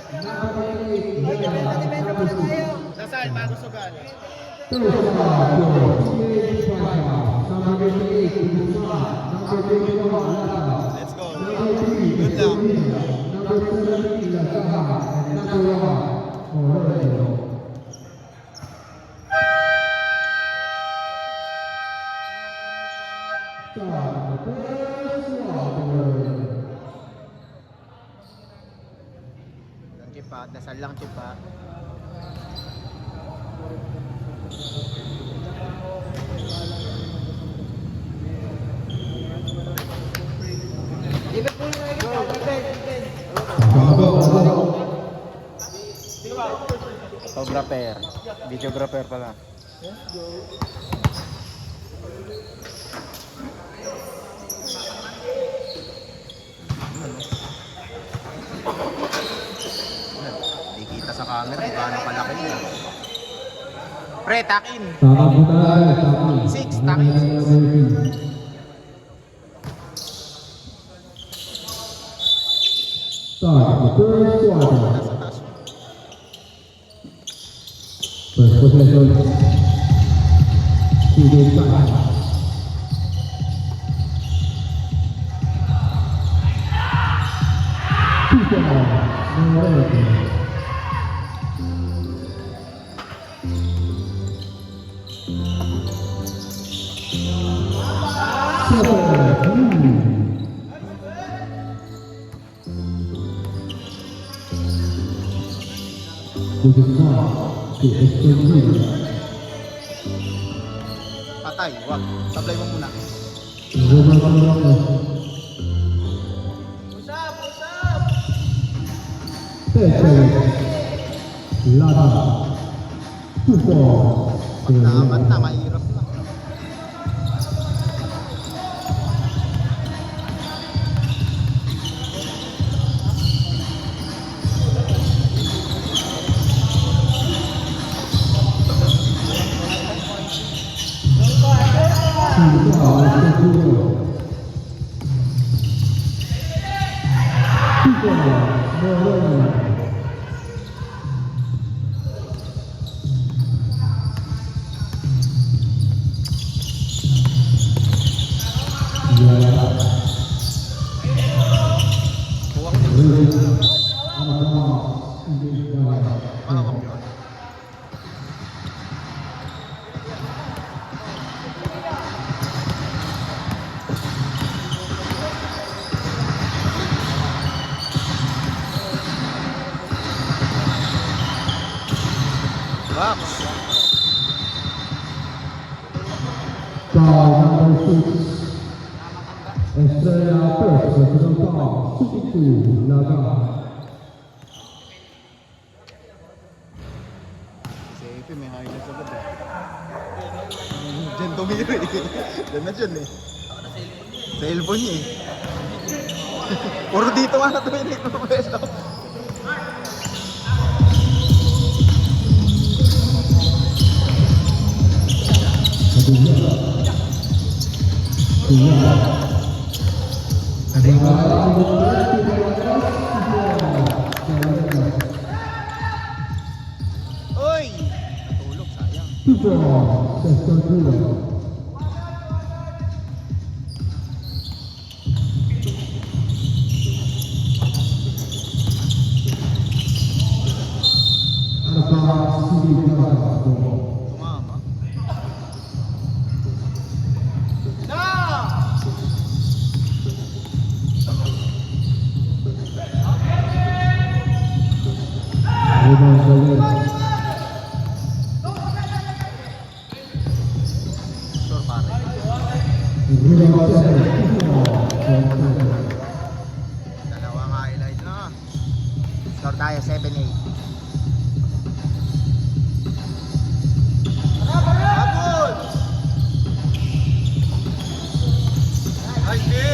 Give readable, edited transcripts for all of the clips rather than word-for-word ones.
Depensa muna tayo. Nasaan? Bago sugal. Let's go. Good luck. Cipa, dasal lang Cipa. Liverpool na ito. Photographer, videographer pala. Di kita sa camera, di gaano palaki yun. Pre, takin! 6, takin 6. Start the first quarter. Nasa taas. First possession. CD time. Patay, wag. Sablay mo muna. Pag naamat na, mahirap na. Box. Foul number 6. Estrella first, personal foul. 62, Laga. Safe, may highlights agad eh. Diyan tumiro eh. Diyan na dyan eh. Sa cellphone niya eh. Puro dito nga na tuminig mo pwesto. Uy! Natulog, sayang. Tumama. Sure pare. Dalawang highlight na. Score tayo 7-8. Habol! Ay, di!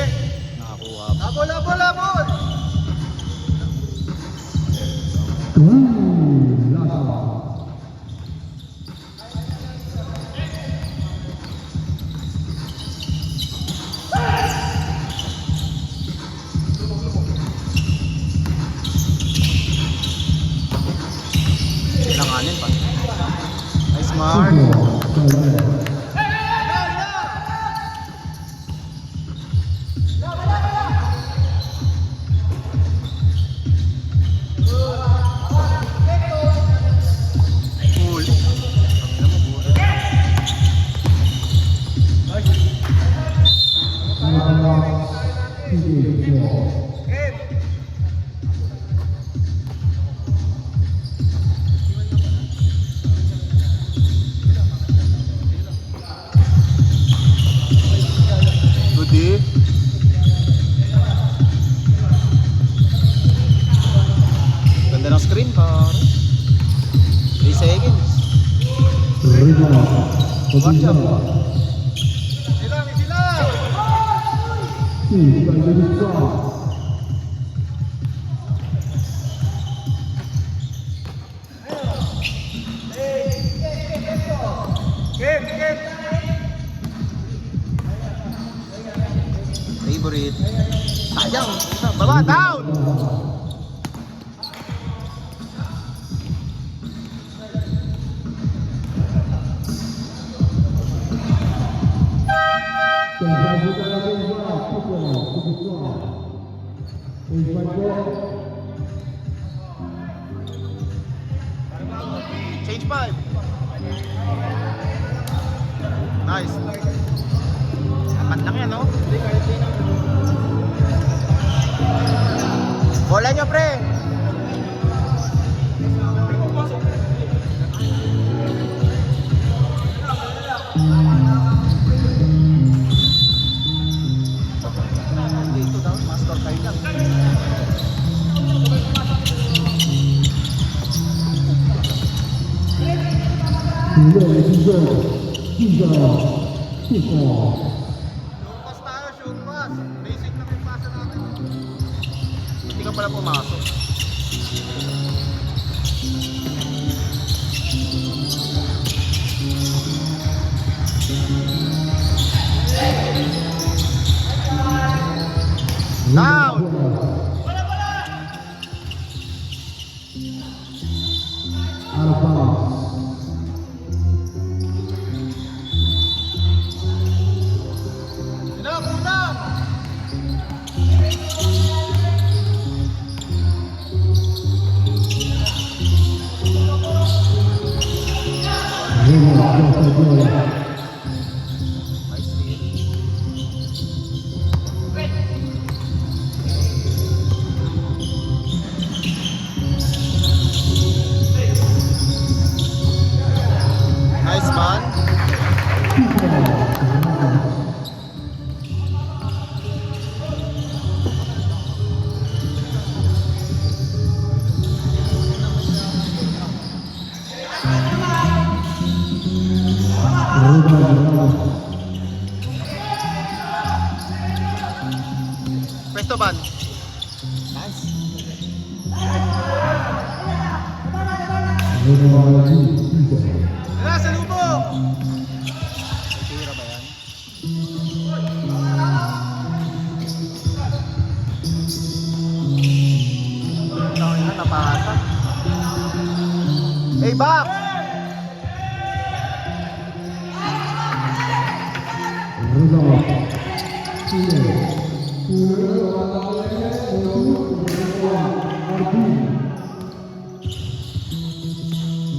Nakakuha. Habol, habol, habol! Mark. 4-3. Cool. Good. Ganda ng screen, pare. 3 seconds. Watch out. Favorite. Sayang. Baba, down! Change 5. Nice. Apat lang yan, no? Bola nyo, pre! Dito daw, master time lang. Shoot pass tayo, shoot pass. Basic na yung pasa natin. Hindi ka pala pumasok. Down! Enough, enough! Nice lead. Nice man. Presto ban. Nice. Wala, sa lubog! Tira ba yan? Tawin na, napata. Hey, back!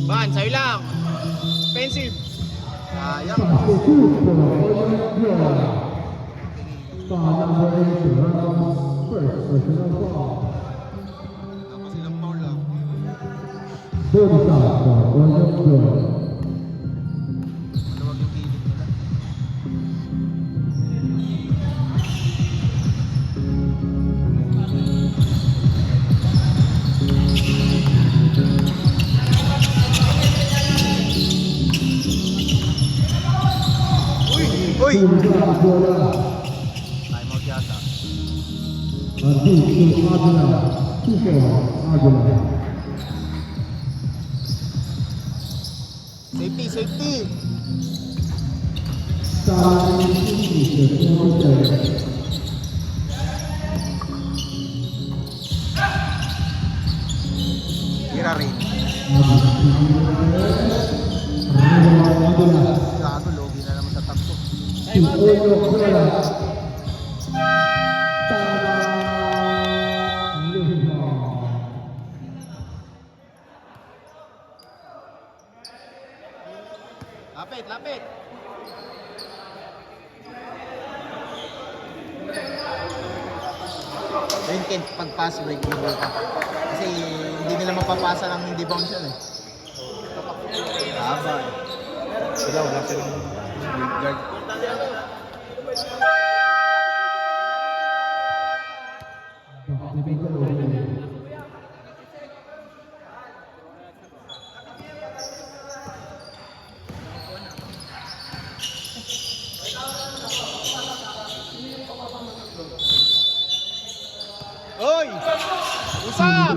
Ban, sa'yo lang. Offensive. Sayang. Tapos ilang foul lang. Maluwag yung pilit nila. Uy! Time out yata. Safety, safety! Tira rin. Si Oyo Kuala. Tama. Lima. Lapit, lapit. Ayun, Ken, pag-pass break yung ball ka. Kasi hindi nila mapapasa lang hindi bounce yan eh. Haba eh. Sila, wala silang lead guard. Oy! Usap!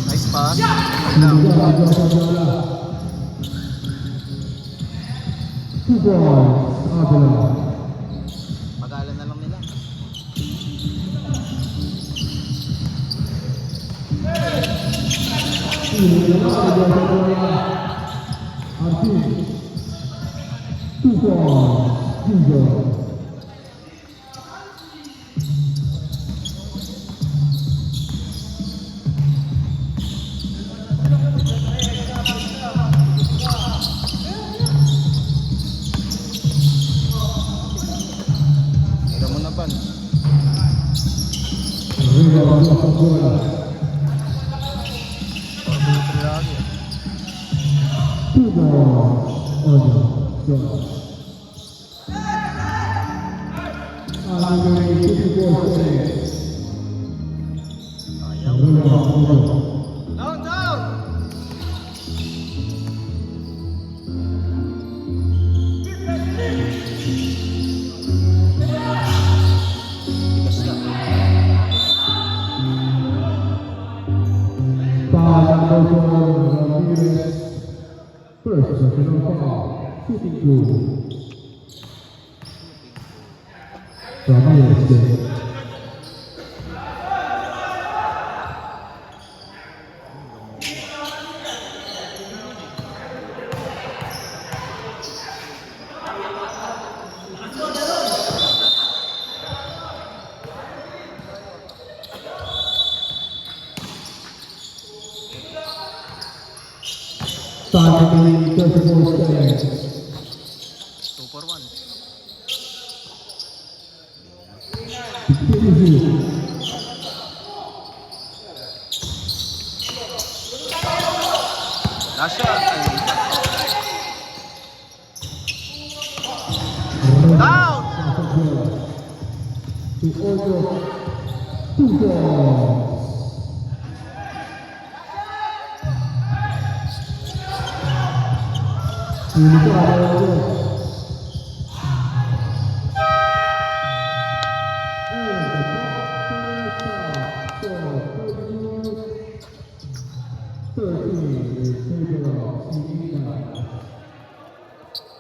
Nice pass. Pag-aalan na lang nila. Hira mo na ban. Down, down! Tigas na. First, national foul, shooting two. Ramirez. Starting 34 seconds. 2 for 1. Last shot. Down! To Oyo. 2 balls.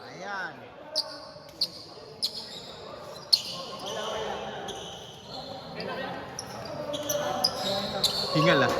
Ayan. Hingal ah.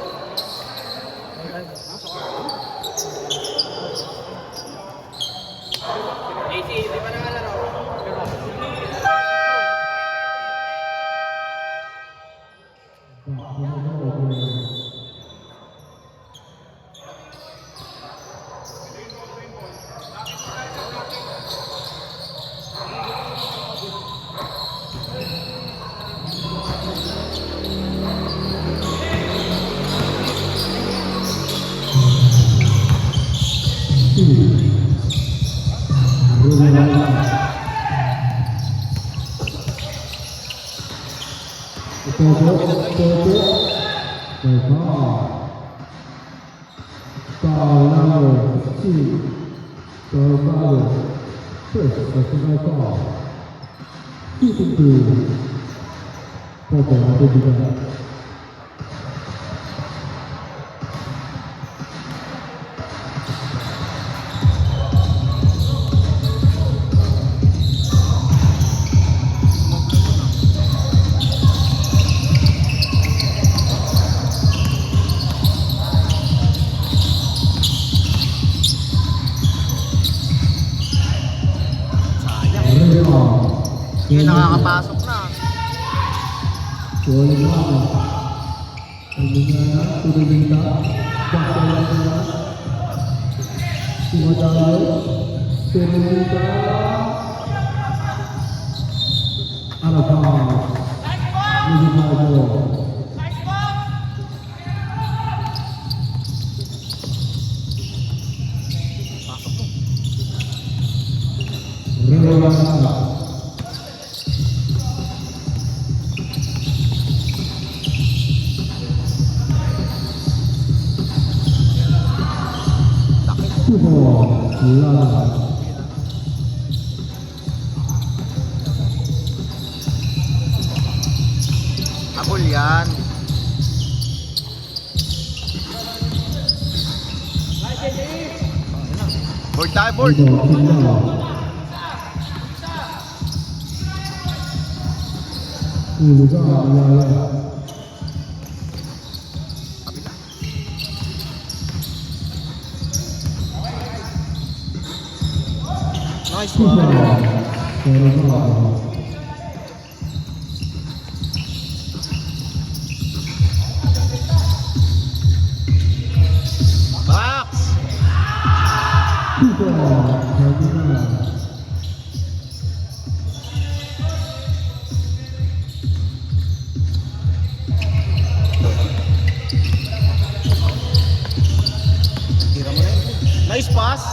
Foul number 2. Salvador, first personal foul. Shooting two. Popo ada juga. Yun, nakakapasok na. Wala. Paglingan, tuloy-linta. Bakit Sumadalo. Tuloy-linta. Alabang. Lilimado. Rewala. Abol yan. Board tayo, board. Nice one. Box. Tira mo na yun. Nice pass.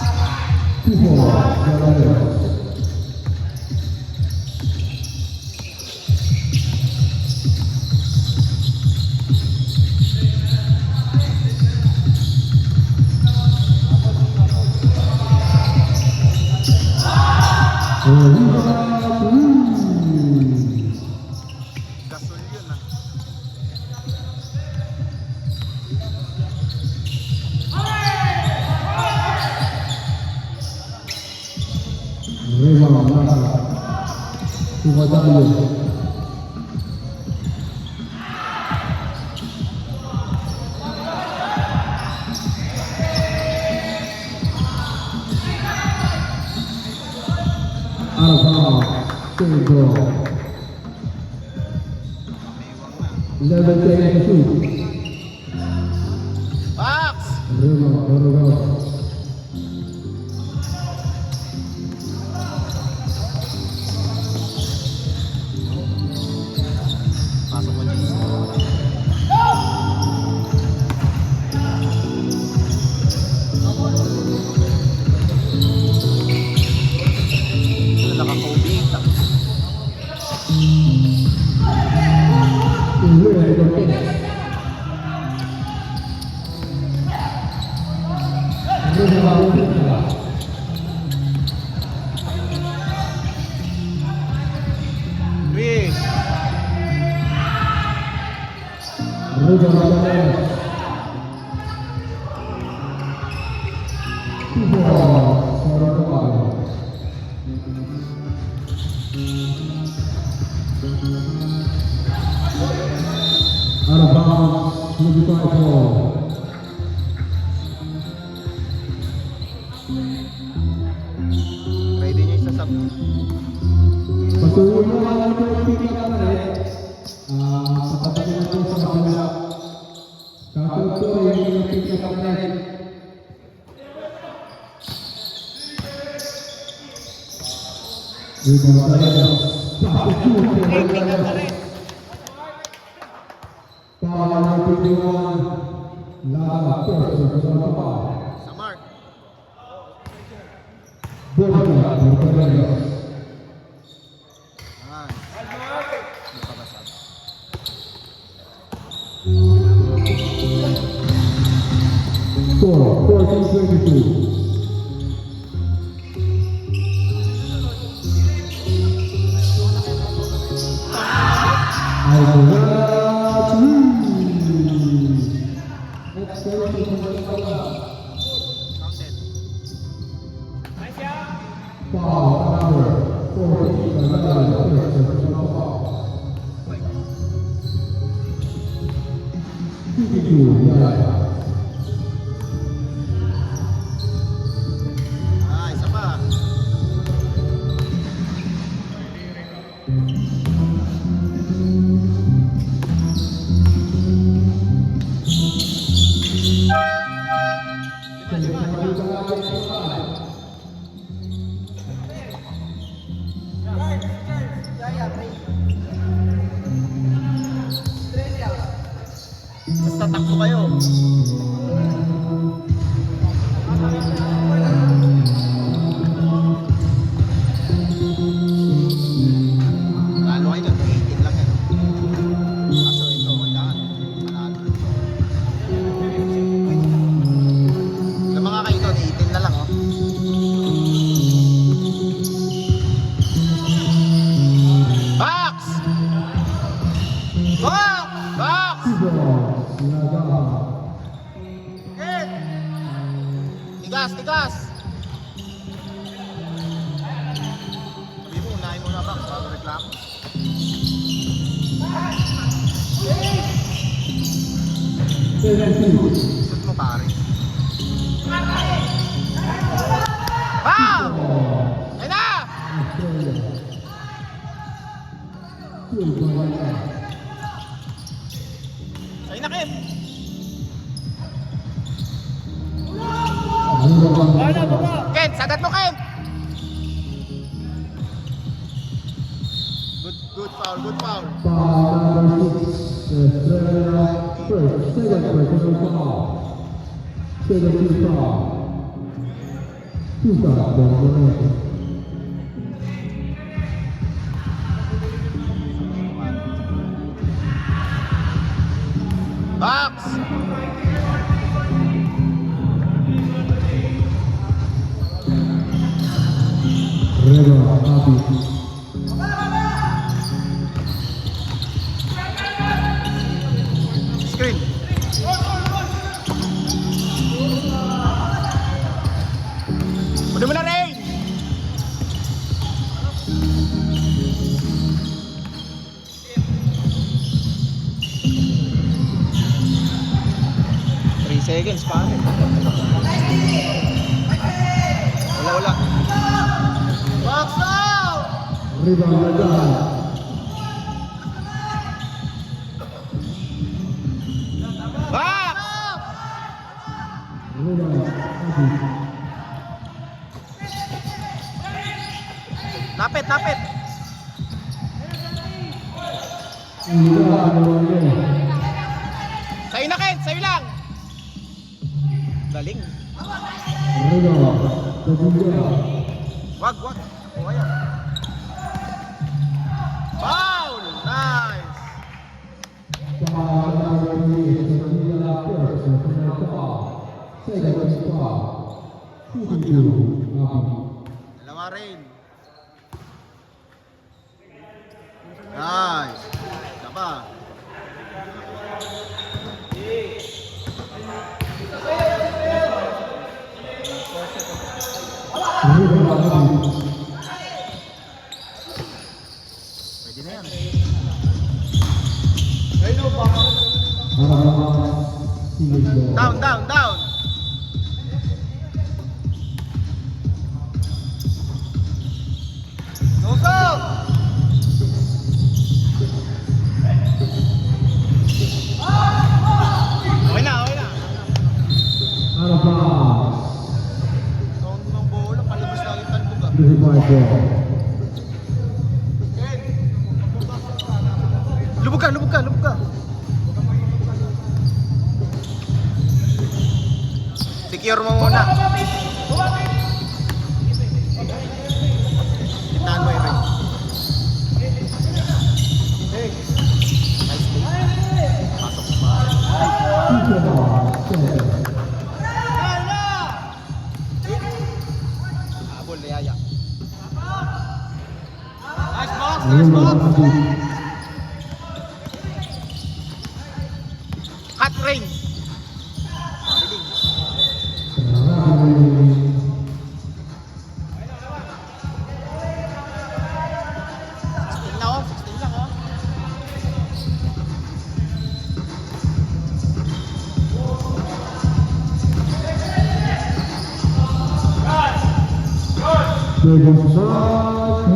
Gasol yun ah. Box. Pasok mo dyan. Nakaka-ubing. Chris. Ready niya isa sub. Patuloy mo lang ito yung pick up na rin. Patapatin ito sa kabila. Katuloy yung pick up na rin. Pick up na rin. Para ng pinuwan. Lahat first sa pa. Sa mark. Bola Portugal. Score 14-22. 52 yards. Isa pa. Basta takbo kayo. Lalo kayo doon, 18 lang yan. Kaso ito, kailangan. Manalo rin ito. Yung mga kayo doon, 18 na lang, oh. Box! Box! Box! Hit! Tigas, tigas! Sabi mo, unahin mo na ba? Bago reklamo. Shoot mo pare. Wow! Ayun na! Sa'yo na, Kim! Ken, sagat mo, Ken! Good foul, good foul. Foul number 6, first, second personal foul. Second team foul. 2 shots for Moretti. Box! Reba Abi. Screen. Udah mo na rin! Seconds pa. Wala. Box out! Reba Abi. Box! Reba Abi. Lapit. Ila Anoye. Sa'yo na, Ken. Sa'yo lang. Galing. Reba Padilla. Wag. O, ayan. Foul! Nice! Foul number 3, Padilla first, personal foul. Second team foul. 52 Abi. Dalawa rin. Nice. Isa pa. Reba Abi. Pwede na yan. Harapan Silva. Down. Tusok! Okay na. Harapan Sound ng bola, palabas lang yung talbog ah. 35 ball. Lubog ka. Secure mo muna. Gitnaan mo, Eren. Nice play. Pasok pa. Habol, Leaya. Nice box. Cut range. Mabiling. 16 lang oh. Second shot.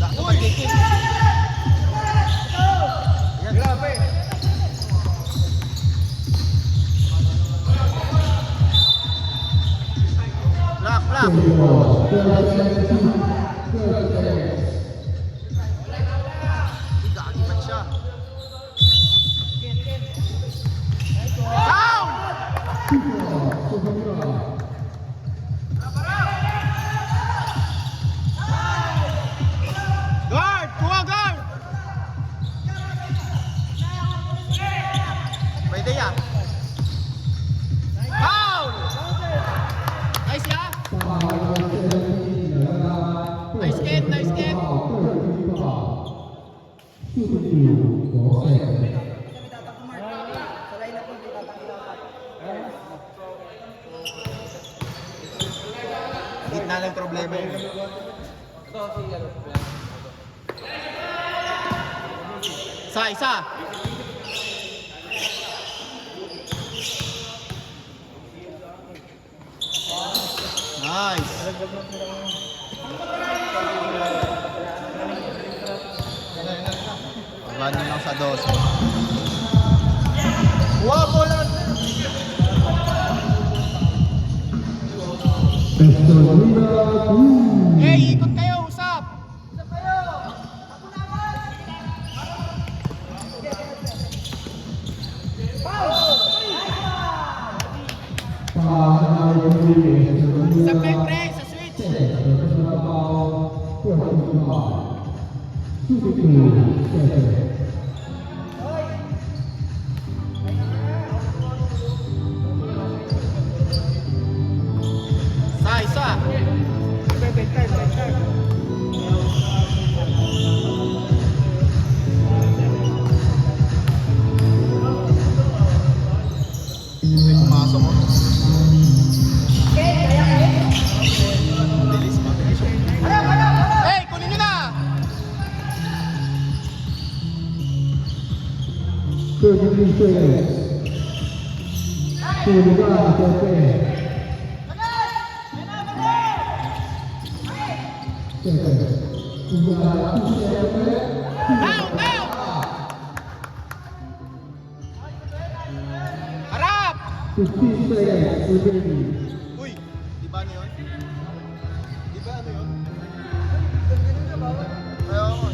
Sakto pag-kicking. Yan. Block, block. Gagi man siya. Down! Guard! Kuha guard! Pwede yan. Foul! Nice ya! Nice get, nice get! Gitna ng problema yun. Isa! Nice! Abanin lang sa 12. Wow, bola! Hey, ikot kayo, usap! Usap kayo, pre, sa switch! Isa! May pumasok mo. Bilis, mabilis. Hey, kunin nyo na! 33 seconds. 21 seconds. Down! Down! Harap! 15 seconds remaining. Uy, di ba ano yun? Di ba ano yun? Ayaw ako.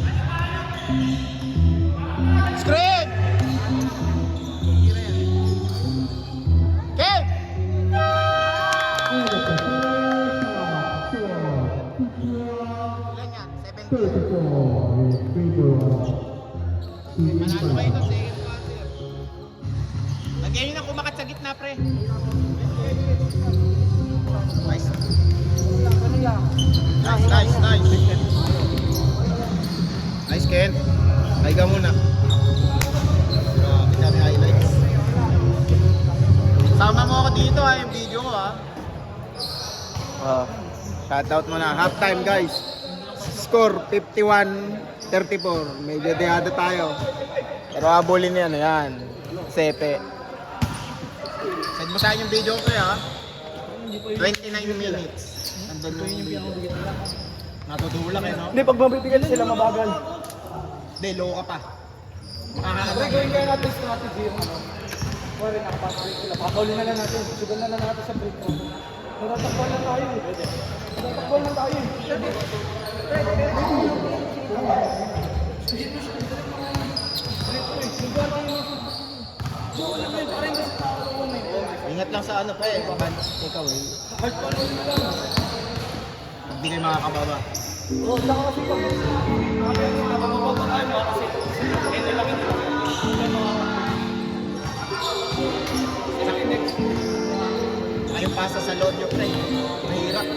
Screen! Kev! Ilan yan? 17. 34 in favor of Manalo ba ito? Second quarter. Lagyan nyo na kumakat sa gitna, pre. Nice. Nice. Nice, Ken. Higa muna. Grabe dami highlights. Sama mo ako dito ha, yung video ko ha. Shoutout mo na. Half time guys. Score 51-34. Medyo dehado tayo. Pero abulin yan. Ayan. Sepe. Send mo sa akin yung video ko ha. 29 minutes. Nandun yung video. Natutulak eh no? Hindi, pag mabibigyan sila mabagal. Hindi, low ka pa. Pre, gawin kaya natin strategy yung ano. Pwede, nakapasok sila. Pakakaulin na lang natin. Sugal na lang natin sa break mo. Natatakbuhan lang tayo. Natatakbuhan lang tayo. Ingat lang sa ano pa eh. Ikaw eh. Hindi kayo makakababa. Oo, saka kasi pag napapababa tayo mga kasi ito lang ito. Ayun pasa sa load nyo pre. Mahirap.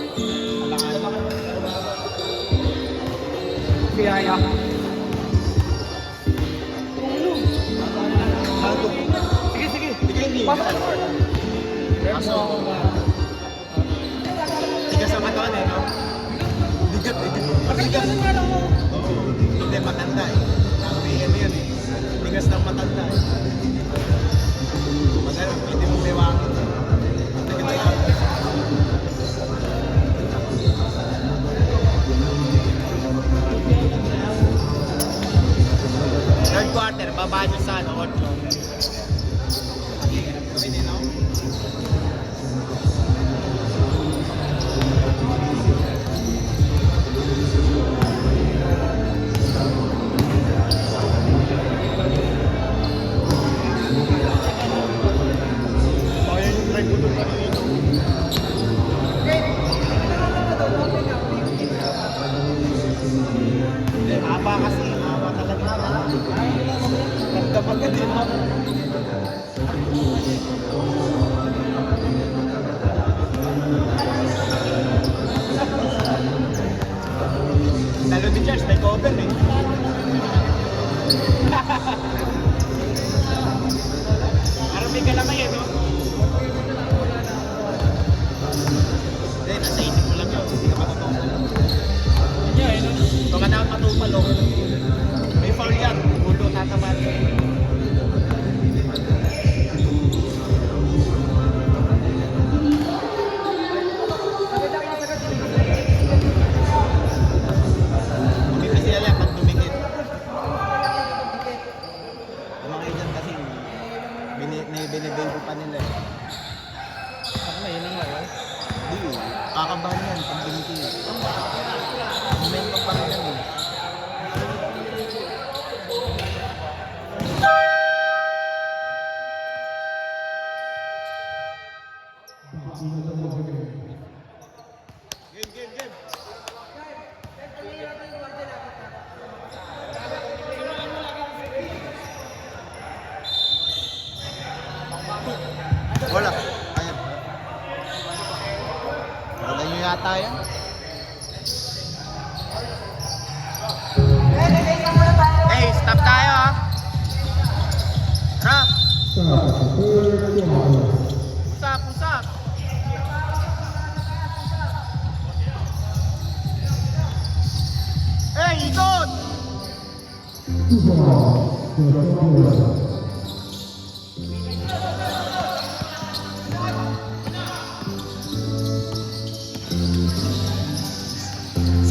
Alangan. Biyaya. Sige. Sige, hindi. Pasok. Kaso, tigas sa katawan eh, no? Bigat. Hindi, matanda eh. Sabihin mo yun eh. Tigas ng matanda eh. Pwede mong bewangin. Third quarter, baba nyo sa 8. Haba kasi, haba talaga. Kapag ka din mo. Lalo ni Charles, may cover eh. Parang may kalamay eh, no? Hindi, nasa isip mo lang yun. Hindi ka matutong. Kung ka na matupalo, may foul yan. Ulo, tatamaan. Pumipisi yan pag tumikit. Yung mga agent kasi, binibento pa nila eh. Ako na, yun na nga yun. Hindi, kakabahan yan pag tumikit. Momento pa rin yan eh. Wala. Ayan. Wala nyo yata yan. Hey, stop tayo ha. Rap. Usap, usap. Hey, ikot!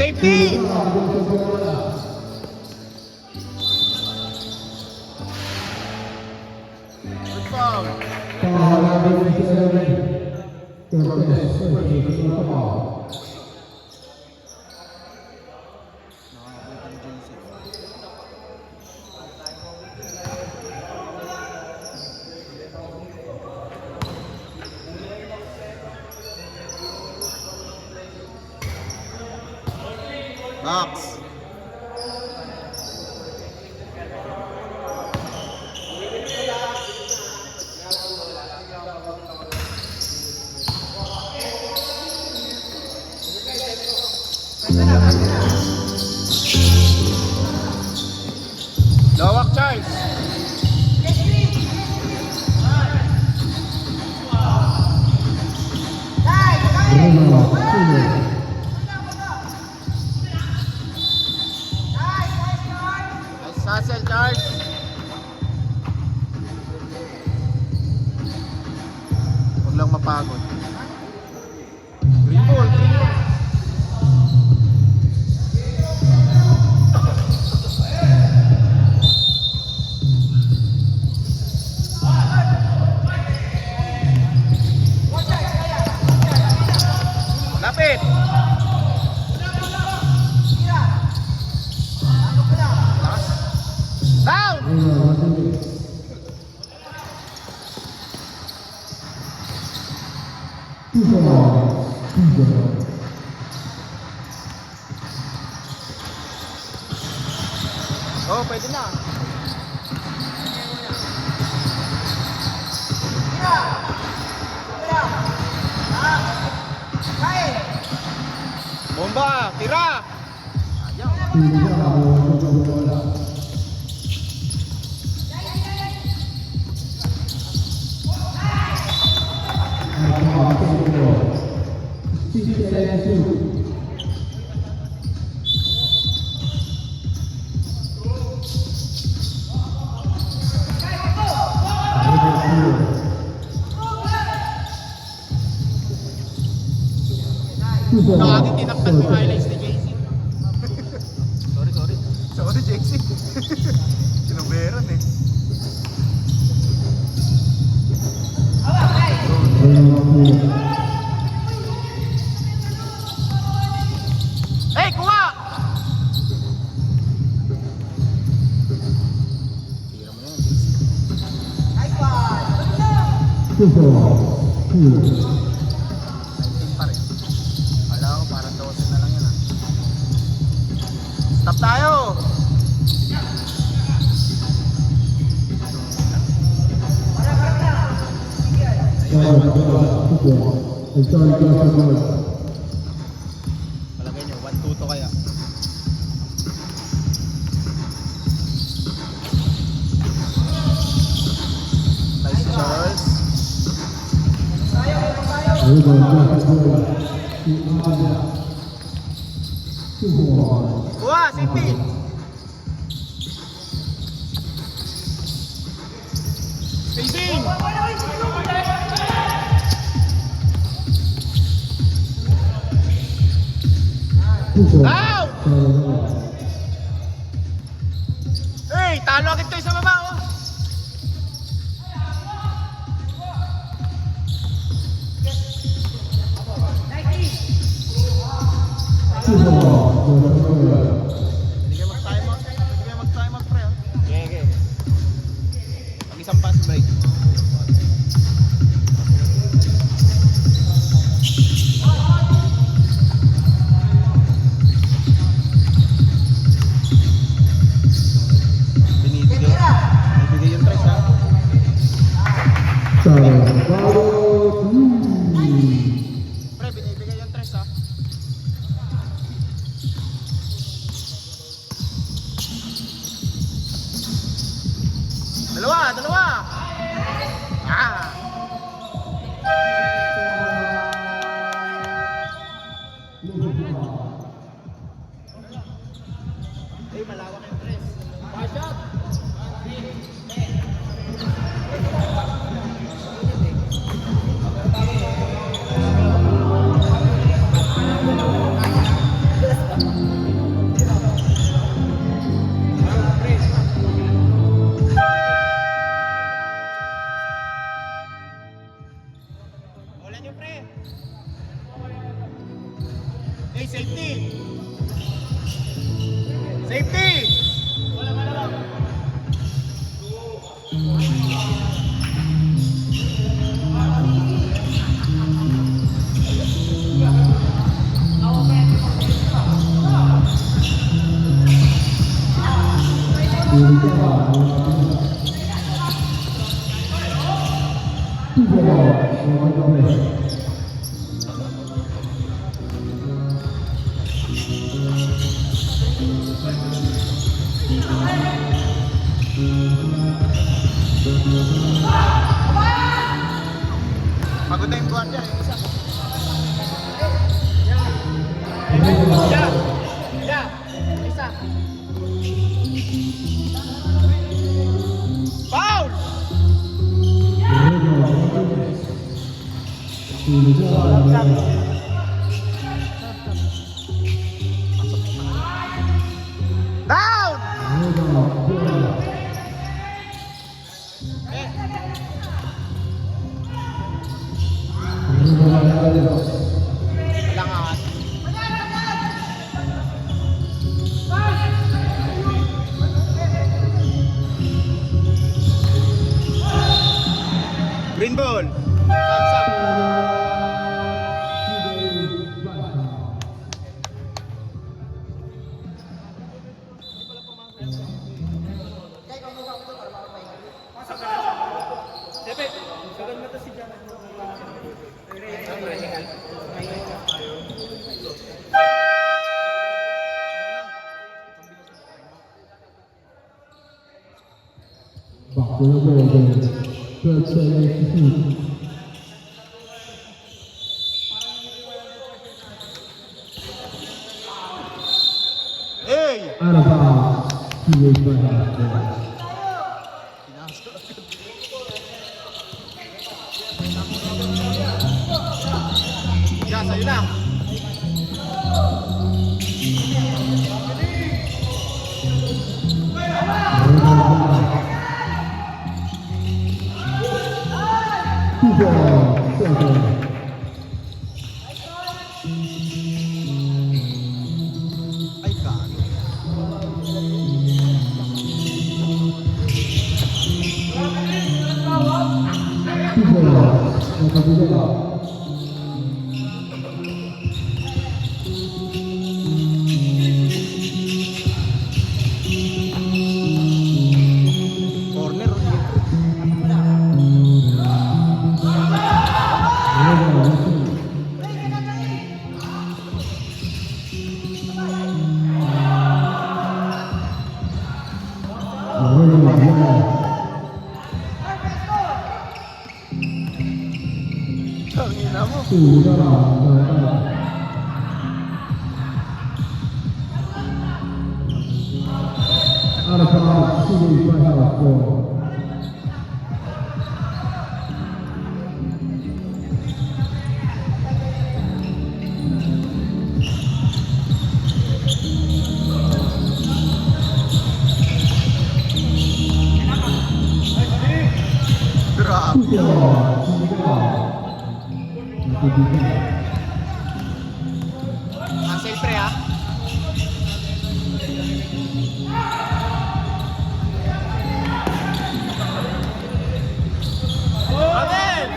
Safety! Good foul. Box. Lawak, Charles. Nice hustle, Charles. Huwag lang mapagod. Green ball, green ball. Lapit. Down. Oh, pwede na. Bomba, tira. Pinagtakpan mo highlights ni JC. Sorry. Sorry, JC. Sinuberan eh. Hey, kuha! Tira mo na yan, JC. Pa rin. Wala ko, parang 12 na lang yan ah. Stop tayo! Palagay nyo, 1-2 to kaya. Nice Charles. Kuha, safety! Spacing! Out! Hey, talo agad tayo sa baba oh! Hindi kayo mag-time out pre oh. Okay. Mag-isang pass break. Binibigay yung tres ha. Pre, binibigay yung tres ha. Dalawa! Ah! Eh, malawak yung tres. Shot! Ulan yung pre! Hey, safety! Safety! Pagod na yung guardia, yung isa. Isa. Foul! Down! Walang angat. Green ball. Thumbs up. Hey! Yeah, sa'yo na. Corner. Tangina mo. Out of bounds, City by half four. Grabe. Cancel pre ha. Amen!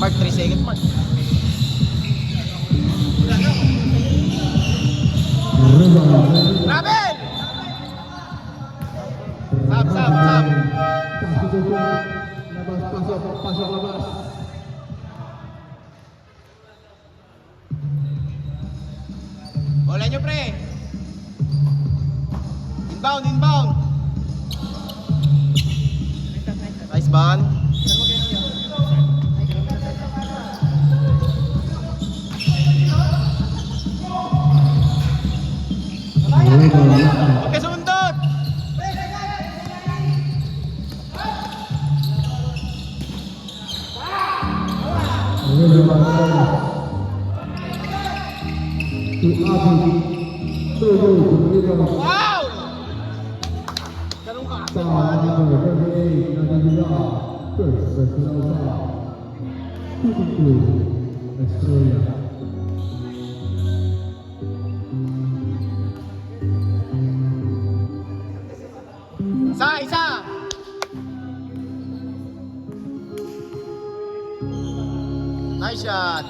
Mark, 3 seconds, Mark. Grabe! Sab, sab, sab. Pasok labas. Bola nyo, pre. Inbound, inbound. Nice ball. Huwag ka sumundot. Wow! Ganun ka. Isa, isa. Nice shot.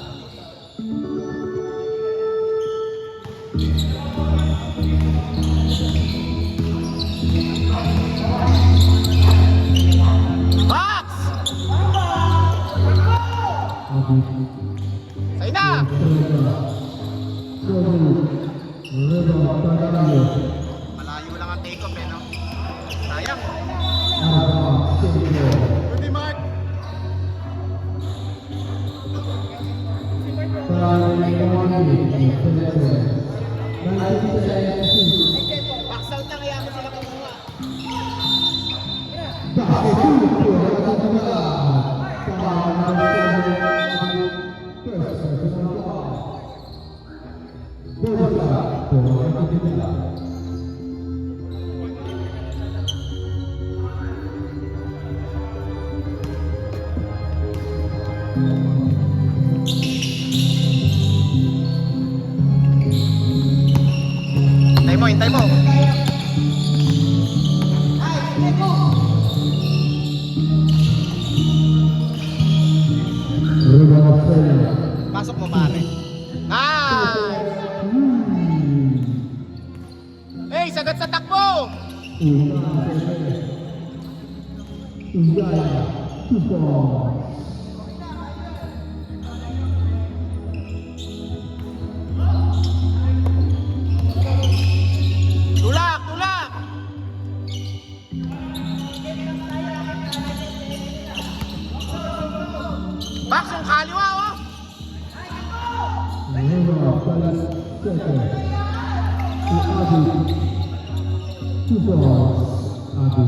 Box! Sa'yo na! Malayo lang ang take-off eh, no? Sayang. Good Mark. Box out na kaya mo sila kumuha. Hintay mo, hintay mo. Pasok mo pare. Hey, sagat sa takbo! Tulak, tulak! Box yung kaliwa, oh! 2 points. Adi.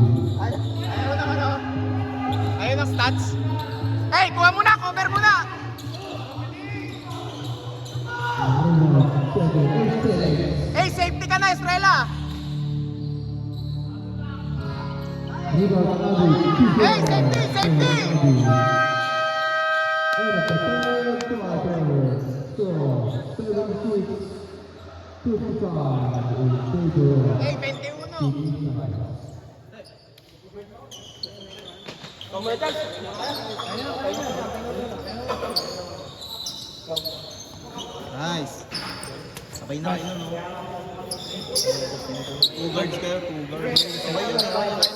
Ayaw na ano? Ayaw ng stats? Hey, kuha muna! Cover muna! Hey, safety ka na, Estrella! Rebound Adi. 2 points. Hey, safety! Safety! And at the third quarter, score 76-55 in favor of Hey, 21! Nice. Sabay na kayo, no? 2 guards kayo, 2 guards. Sabay yun, sabay na yun.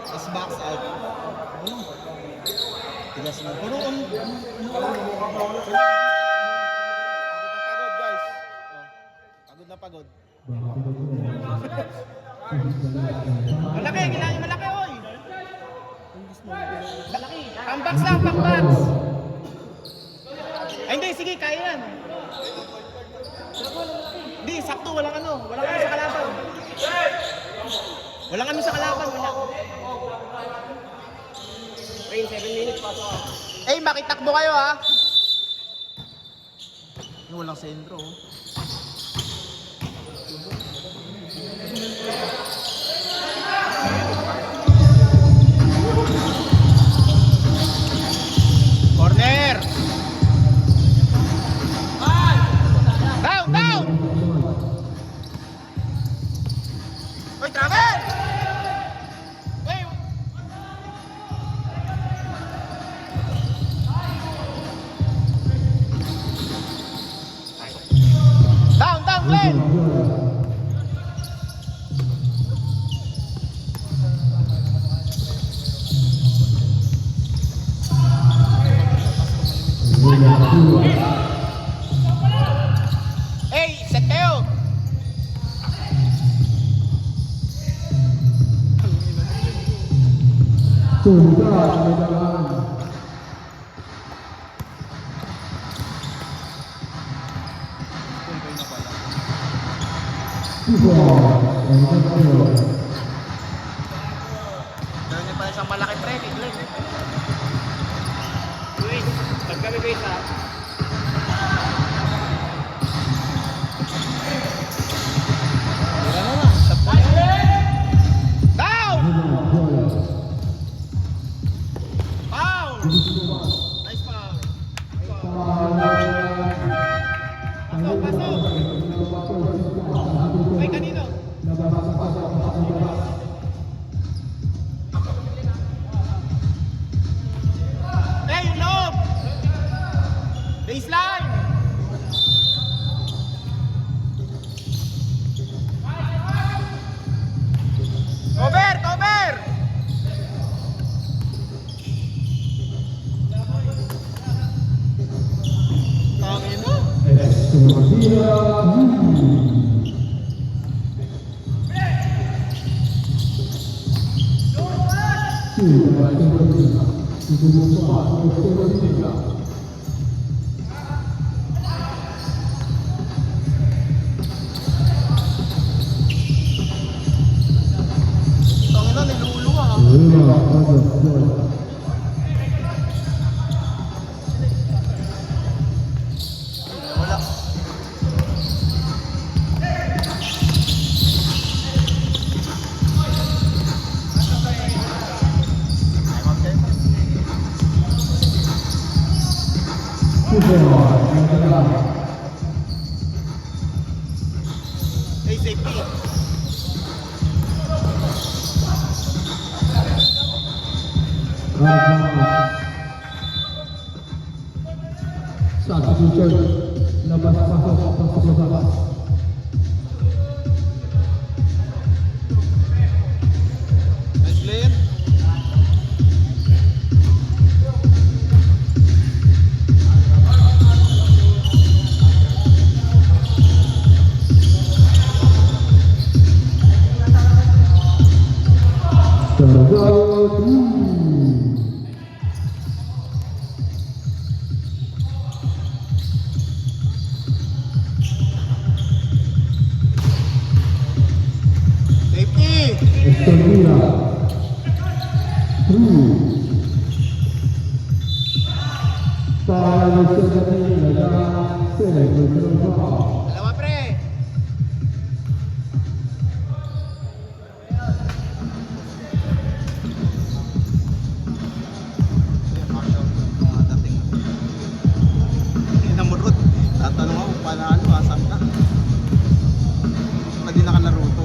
Tapos box out. Ano? Tigas na. Pero ano? Pagod, guys. Pagod na pagod. Malaki, kailangan malaki, oy! Malaki. Pang-box lang, pang-box. Ay, hindi, sige, kaya yan. Hindi, sakto, walang ano sa kalaban. Walang ano sa kalaban, wala. Rain, 7 minutes pa. Eh, makitakbo kayo, ha? Walang sentro, oh. Corner! Down, down! Uy, travel! Uy! Down, down, Glenn! Hey, set kayo! Sudah medalan. Dahil niya pala isang malaki training, Glenn. Uy, pag kami base, ha? Down! Foul! Nice foul. Pasok, pasok! Ay, kanino? Hey, yung loob! Baseline! Cover! Cover! Tangin mo! Tangin na, niluluwa, ha? Wala. Hey, safety. Substitution labas pasok labas. Nice play. Escondida. 3. Para los Canadiens, la 6, el Dalawa, pre. Namurot. Tatanong ako paano asan ka? Pag di nakalaro to.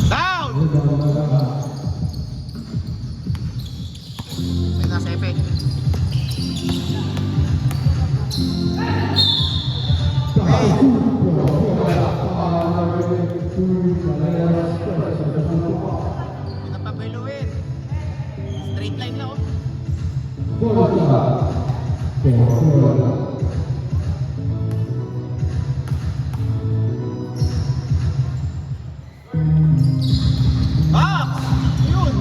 Down! May nasa epe. Hindi na pabeluin. Straight line na oh. Box! Yun!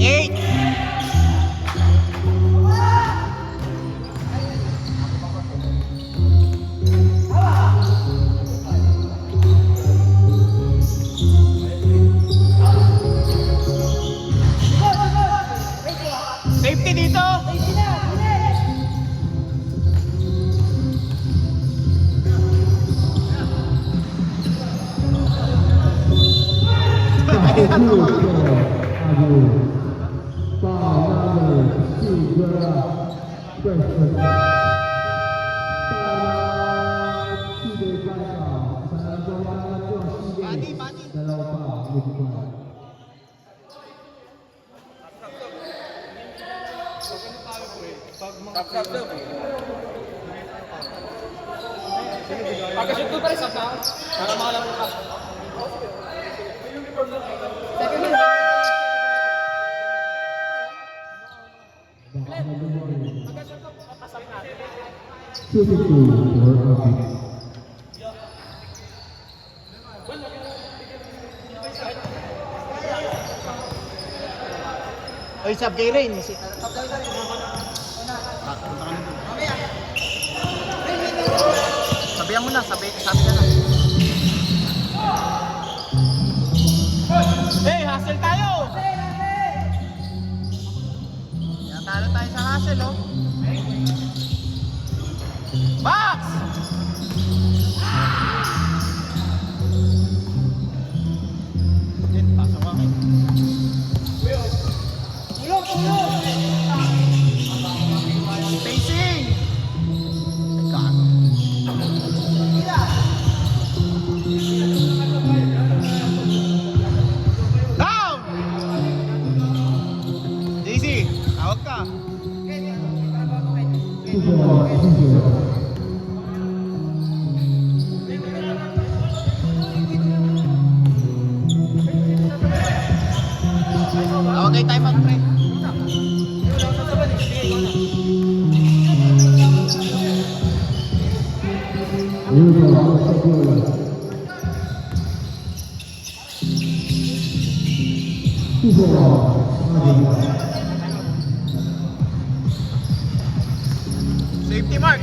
Eight! Safety dito! Body, body. Pagkashoot ko pa rin sa sound, para makalaro ka. Second one. Pagkashoot ko, pasap natin. Oy, sab kay Rain. Sabihan mo na, sabi ka na. Hey, hustle tayo! Talo tayo sa hustle, oh. Box! Pasok ako. Spacing! Down! Daisy, tawag ka. Tawag kay time out, pre. Safety mark.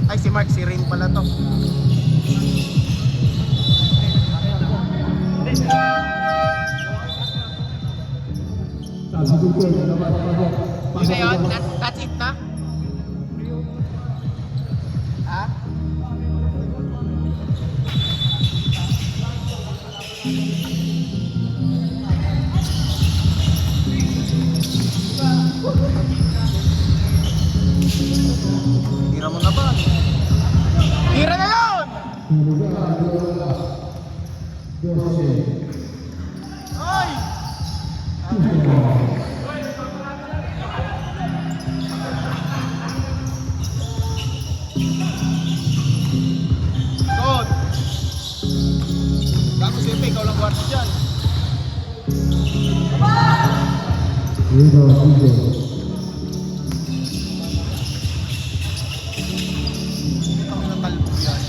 Ay, si Mark, si Rain pala to. Yun na yun? That's it na? Ha? Tira mo na ba? Tira na yun! Good. Gago Sepe, ikaw lang guard dyan. Ikaw lang talbo yan.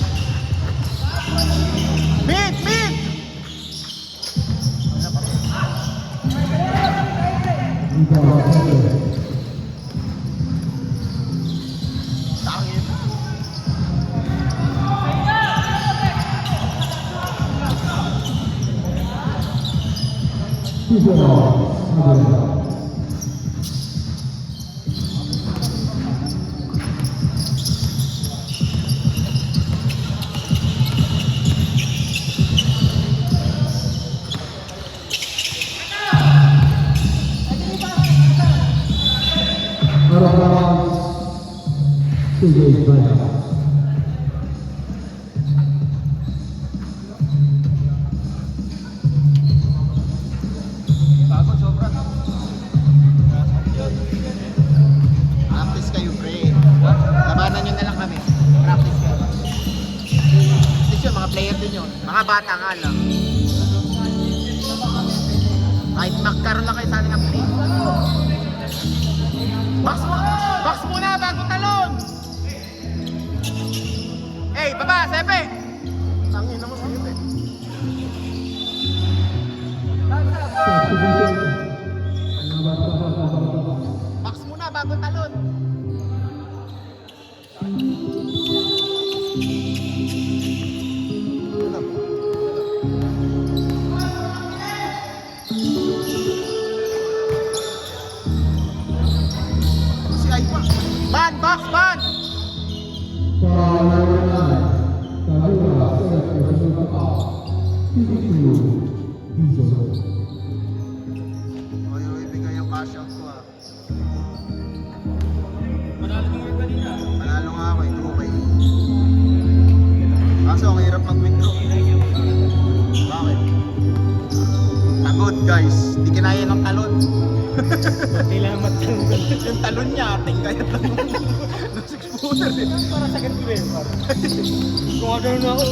Mid! Mid! Tangin. Pagod sobra. Practice kayo, pre. Labanan nyo na lang kami. Practice kayo. Practice yun, mga player din yun. Mga bata nga lang. Kahit magkaroon lang kayo sa ating play. Box muna bago talon! Hey, baba, Sepe! Tangin na mo sa Sepe. Box muna bago talon. Si Aiwa. Ban, box, ban! Oy, bigay yung cash out ko ah. Panalo nga ako kanina. Panalo nga ako, 2K. Kaso ang hirap mag-withdraw. Bakit? Pagod guys, di kinaya ng talon. Hindi lang magtanong. Yung talon niya, ating kaya talon. Nung 6-footer eh. Para sa ganito eh. Kung ano na ako.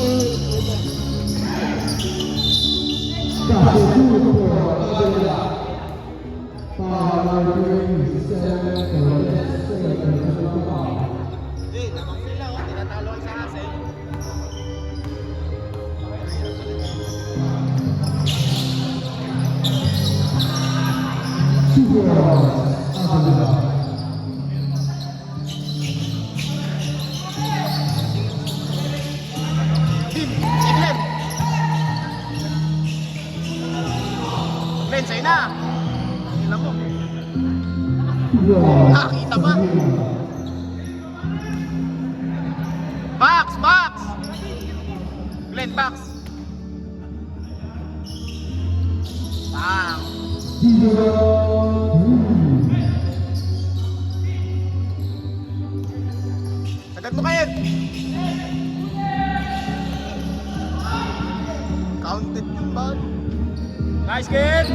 Eh, namang sila oh, tinatalo ang sa asin. Tim, Glenn! Glenn, sa'yo na! Tingnan mo. Nakakita ba? Box! Box! Glenn, box! Bang! Agad mo kayo! Counted yung ball. Nice kid!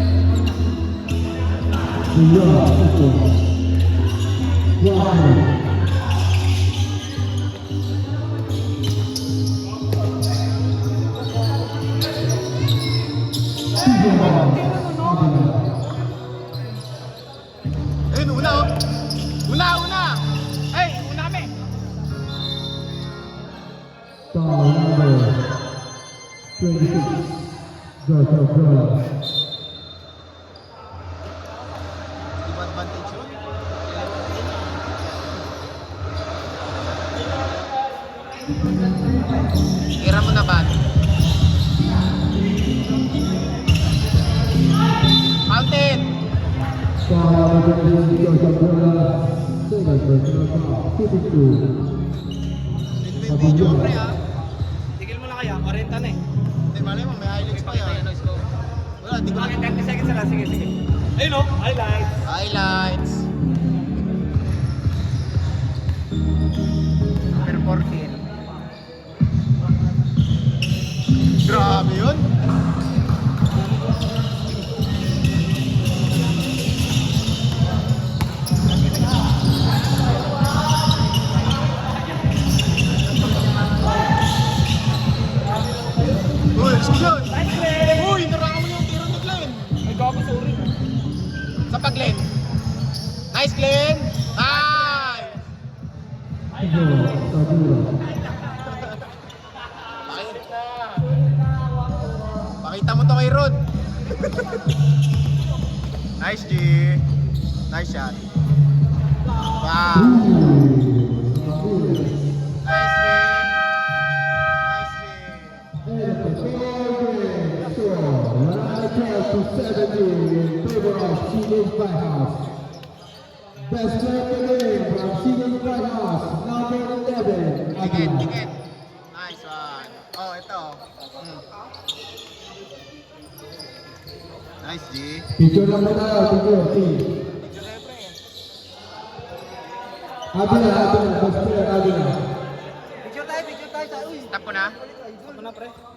Ayun, una oh! Una! Una! Hey! Una kami! Foul number 26. Joseph Brown. Team advantage yun. Tira mo na ba? Counted! Foul number 26. Joseph Brown. Second personal foul. 52. Video pre ha. Tigil mo lang kaya, 40 na eh. Hindi malay mo, may highlights pa yan. Wala, di ko Bakit na. 30 seconds na lang? Sige, sige. Ayun o, highlights. Highlights. Number 14. Grabe yun. kay Rod. Nice, G. Nice shot. Wow. Nice, G. Nice, G. And the favorite score, 9-12 in favor of Seagate Lighthouse. Best player of the game from Seagate Lighthouse, number 11, Tikit, Aguilar. tikit. Nice one. Oh, ito. Nice, G. Picture lang muna tayo, picture, team. Aguilar, Aguilar, best player, Aguilar. Picture tayo sa uy. Tap ko na. Ako na pre.